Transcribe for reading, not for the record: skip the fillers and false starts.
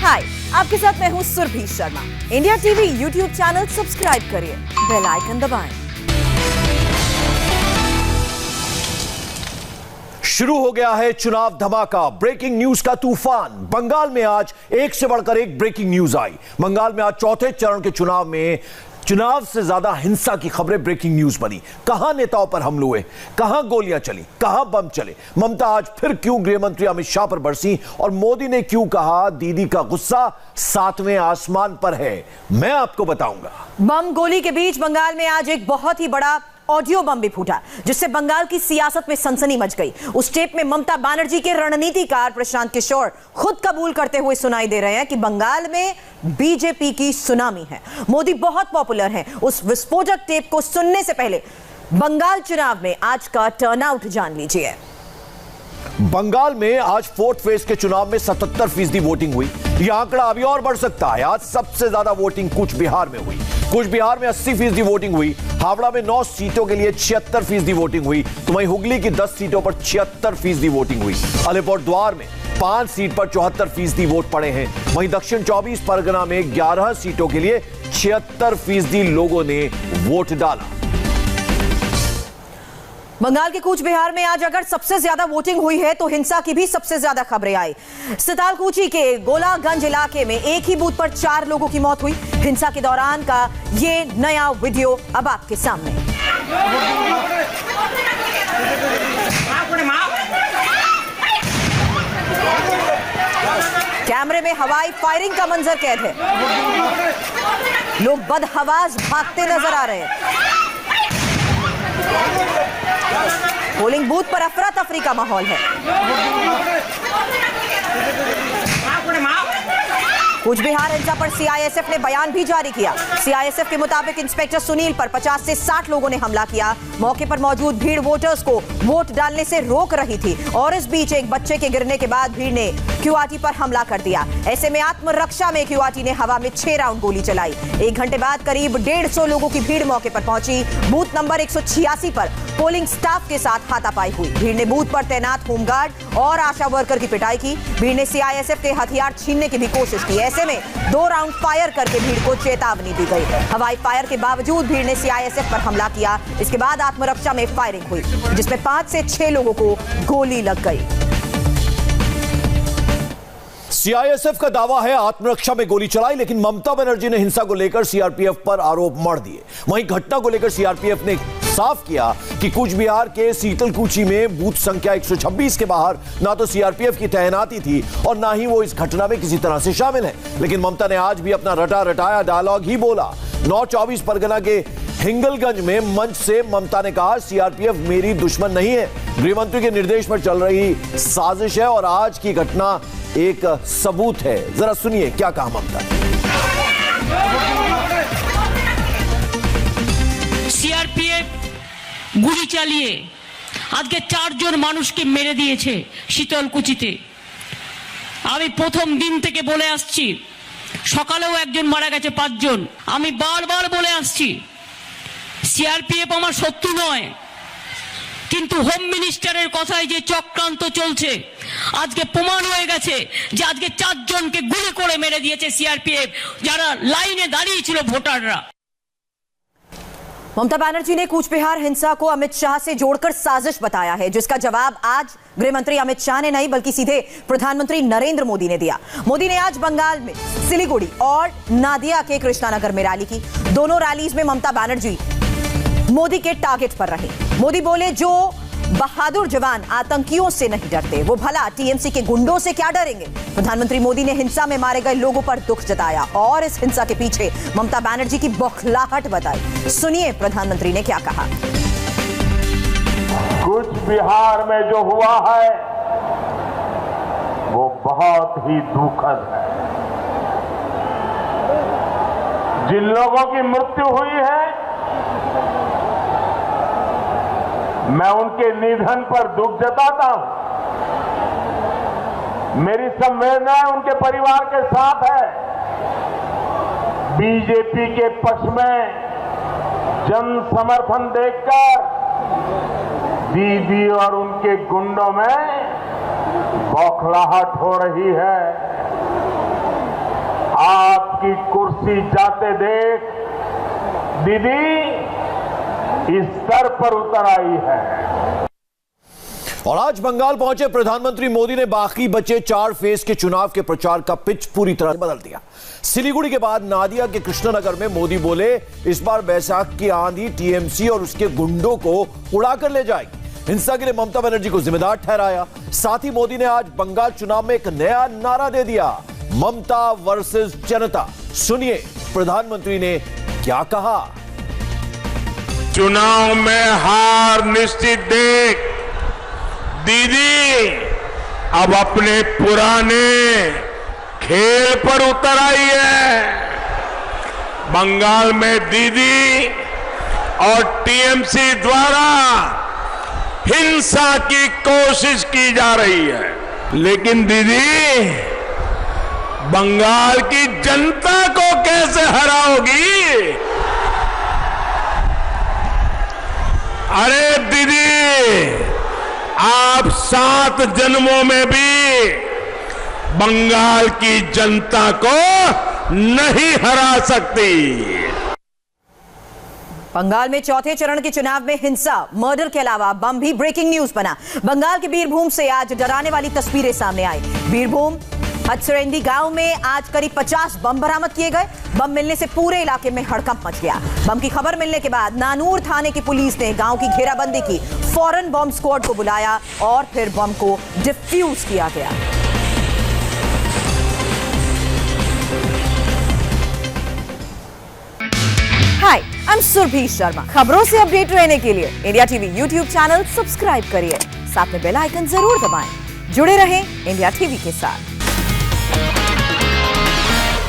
हाय, आपके साथ मैं हूं Surabhi Sharma. India TV YouTube channel subscribe करिए, बेल आइकन दबाएं। शुरू हो गया है चुनाव धमाका। ब्रेकिंग न्यूज का तूफान। बंगाल में आज एक से बढ़कर एक ब्रेकिंग न्यूज आई। बंगाल में आज चौथे चरण के चुनाव से ज्यादा हिंसा की खबरें ब्रेकिंग न्यूज बनी। कहां नेताओं पर हमले हुए, कहां गोलियां चली, कहां बम चले। ममता आज फिर क्यों गृह मंत्री अमित शाह पर बरसी और मोदी ने क्यों कहा दीदी का गुस्सा 7वें आसमान पर है, मैं आपको बताऊंगा। बम गोली के बीच बंगाल में आज एक बहुत ही बड़ा ऑडियो बम भी फूटा, जिससे बंगाल की सियासत में सनसनी मच गई। उस टेप में ममता बनर्जी के रणनीतिकार प्रशांत किशोर खुद कबूल करते हुए सुनाई दे रहे हैं कि बंगाल में बीजेपी की सुनामी है, मोदी बहुत पॉपुलर हैं। उस विस्फोटक टेप को सुनने से पहले बंगाल चुनाव में आज का टर्नआउट जान लीजिए। बंगाल में आज फोर्थ फेज के चुनाव में 77% वोटिंग हुई। यह आंकड़ा अभी और बढ़ सकता है। आज सबसे ज्यादा वोटिंग कूच बिहार में हुई। कूच बिहार में 80% वोटिंग हुई। हावड़ा में 9 सीटों के लिए 76% वोटिंग हुई। तो वहीं हुगली की 10 सीटों पर 76% वोटिंग हुई। अलीपुरद्वार में 5 सीट पर 74% वोट पड़े हैं। वहीं दक्षिण 24 परगना में 11 सीटों के लिए 76% लोगों ने वोट डाला। बंगाल के कूच बिहार में आज अगर सबसे ज्यादा वोटिंग हुई है तो हिंसा की भी सबसे ज्यादा खबरें आई। सितालकुची के गोलागंज इलाके में एक ही बूथ पर 4 लोगों की मौत हुई। हिंसा के दौरान का ये नया वीडियो अब आपके सामने। कैमरे में हवाई फायरिंग का मंजर कैद है। लोग बदहवास भागते नजर आ रहे हैं। पोलिंग बूथ पर अफरा तफरी का माहौल है। कूच बिहार हिंसा पर सीआईएसएफ ने बयान भी जारी किया। सीआईएसएफ के मुताबिक इंस्पेक्टर सुनील पर 50 से 60 लोगों ने हमला किया। मौके पर मौजूद भीड़ वोटर्स को वोट डालने से रोक रही थी और इस बीच एक बच्चे के गिरने के बाद भीड़ ने क्यूआरटी पर हमला कर दिया। ऐसे में आत्मरक्षा में क्यूआरटी ने हवा में 6 राउंड गोली चलाई। 1 घंटे बाद करीब 150 लोगों की भीड़ मौके पर पहुंची। बूथ नंबर 186 पर पोलिंग स्टाफ के साथ हाथापाई हुई। भीड़ ने बूथ पर तैनात होमगार्ड और आशा वर्कर की पिटाई की। भीड़ ने सीआईएसएफ के हथियार छीनने की भी कोशिश की। ऐसे में 2 राउंड फायर करके भीड़ को चेतावनी दी गई। हवाई फायर के बावजूद भीड़ ने सीआईएसएफ पर हमला किया। इसके बाद आत्मरक्षा में फायरिंग हुई, जिसमें 5 से 6 लोगों को गोली लग गई। सीआईएसएफ का दावा है आत्मरक्षा में गोली चलाई, लेकिन ममता बनर्जी ने हिंसा को लेकर सीआरपीएफ पर आरोप मढ़ दिए। वहीं घटना को लेकर सीआरपीएफ ने साफ किया कि कूच बिहार के सीतलकुची में बूथ संख्या 126 के बाहर ना तो सीआरपीएफ की तैनाती थी और ना ही वो इस घटना में किसी तरह से शामिल है। लेकिन ममता ने आज भी अपना रटा रटाया डायलॉग ही बोला। 9-24 परगना के हिंगलगंज में मंच से ममता ने कहा सीआरपीएफ मेरी दुश्मन नहीं है, गृहमंत्री के निर्देश पर चल रही साजिश है और आज की घटना एक सबूत है। जरा सुनिए क्या कहा ममता। सीआरपीएफ গুলি চালিয়ে আজকে 4 জন মানুষকে মেরে দিয়েছে শীতলকুচিতে। আমি প্রথম দিন থেকে বলে আসছি, সকালেও একজন মারা গেছে 5 জন। আমি বারবার বলে আসছি সিআরপিএফ আমার শত্রু নয়, কিন্তু হোম মিনিস্টারের কথায় যে চক্রান্ত চলছে আজকে প্রমাণ হয়ে গেছে যে আজকে 4 জনকে গুলি করে মেরে দিয়েছে সিআরপিএফ, যারা লাইনে দাঁড়িয়ে ছিল ভোটাররা। ममता बनर्जी ने कूच बिहार हिंसा को अमित शाह से जोड़कर साजिश बताया है, जिसका जवाब आज गृह मंत्री अमित शाह ने नहीं बल्कि सीधे प्रधानमंत्री नरेंद्र मोदी ने दिया। मोदी ने आज बंगाल में सिलीगुड़ी और नादिया के कृष्णानगर में रैली की। दोनों रैलीज में ममता बनर्जी मोदी के टारगेट पर रहे। मोदी बोले जो बहादुर जवान आतंकियों से नहीं डरते, वो भला टीएमसी के गुंडों से क्या डरेंगे। प्रधानमंत्री मोदी ने हिंसा में मारे गए लोगों पर दुख जताया और इस हिंसा के पीछे ममता बनर्जी की बौखलाहट बताई। सुनिए प्रधानमंत्री ने क्या कहा। कूच बिहार में जो हुआ है वो बहुत ही दुखद है। जिन लोगों की मृत्यु हुई है मैं उनके निधन पर दुख जताता हूं। मेरी संवेदना उनके परिवार के साथ है। बीजेपी के पक्ष में जन समर्थन देखकर दीदी और उनके गुंडों में बौखलाहट हो रही है। आपकी कुर्सी जाते देख दीदी इस स्तर पर उतर आई है। और आज बंगाल पहुंचे प्रधानमंत्री मोदी ने बाकी बचे 4 फेज के चुनाव के प्रचार का पिच पूरी तरह से बदल दिया। सिलीगुड़ी के बाद नादिया के कृष्णनगर में मोदी बोले, इस बार बैसाख की आंधी टीएमसी और उसके गुंडों को उड़ाकर ले जाएगी। हिंसा के लिए ममता बनर्जी को जिम्मेदार ठहराया। साथ ही मोदी ने आज बंगाल चुनाव में एक नया नारा दे दिया, ममता वर्सेस जनता। सुनिए प्रधानमंत्री ने क्या कहा। चुनाव में हार निश्चित देख दीदी अब अपने पुराने खेल पर उतर आई है। बंगाल में दीदी और टीएमसी द्वारा हिंसा की कोशिश की जा रही है, लेकिन दीदी बंगाल की जनता को कैसे हराओगी? अरे दीदी आप 7 जन्मों में भी बंगाल की जनता को नहीं हरा सकती। बंगाल में चौथे चरण के चुनाव में हिंसा, मर्डर के अलावा बम भी ब्रेकिंग न्यूज बना। बंगाल के बीरभूम से आज डराने वाली तस्वीरें सामने आई। बीरभूम हथसरेंडी गांव में आज करीब 50 बम बरामद किए गए। बम मिलने से पूरे इलाके में हड़कंप मच गया। बम की खबर मिलने के बाद नानूर थाने की पुलिस ने गांव की घेराबंदी की, फौरन बम स्क्वाड को बुलाया और फिर बम को डिफ्यूज किया गया। हाय, आई एम सुरभि शर्मा। खबरों से अपडेट रहने के लिए India TV YouTube channel subscribe करिए, साथ में बेल आइकन जरूर दबाएं। जुड़े रहें इंडिया टीवी के साथ।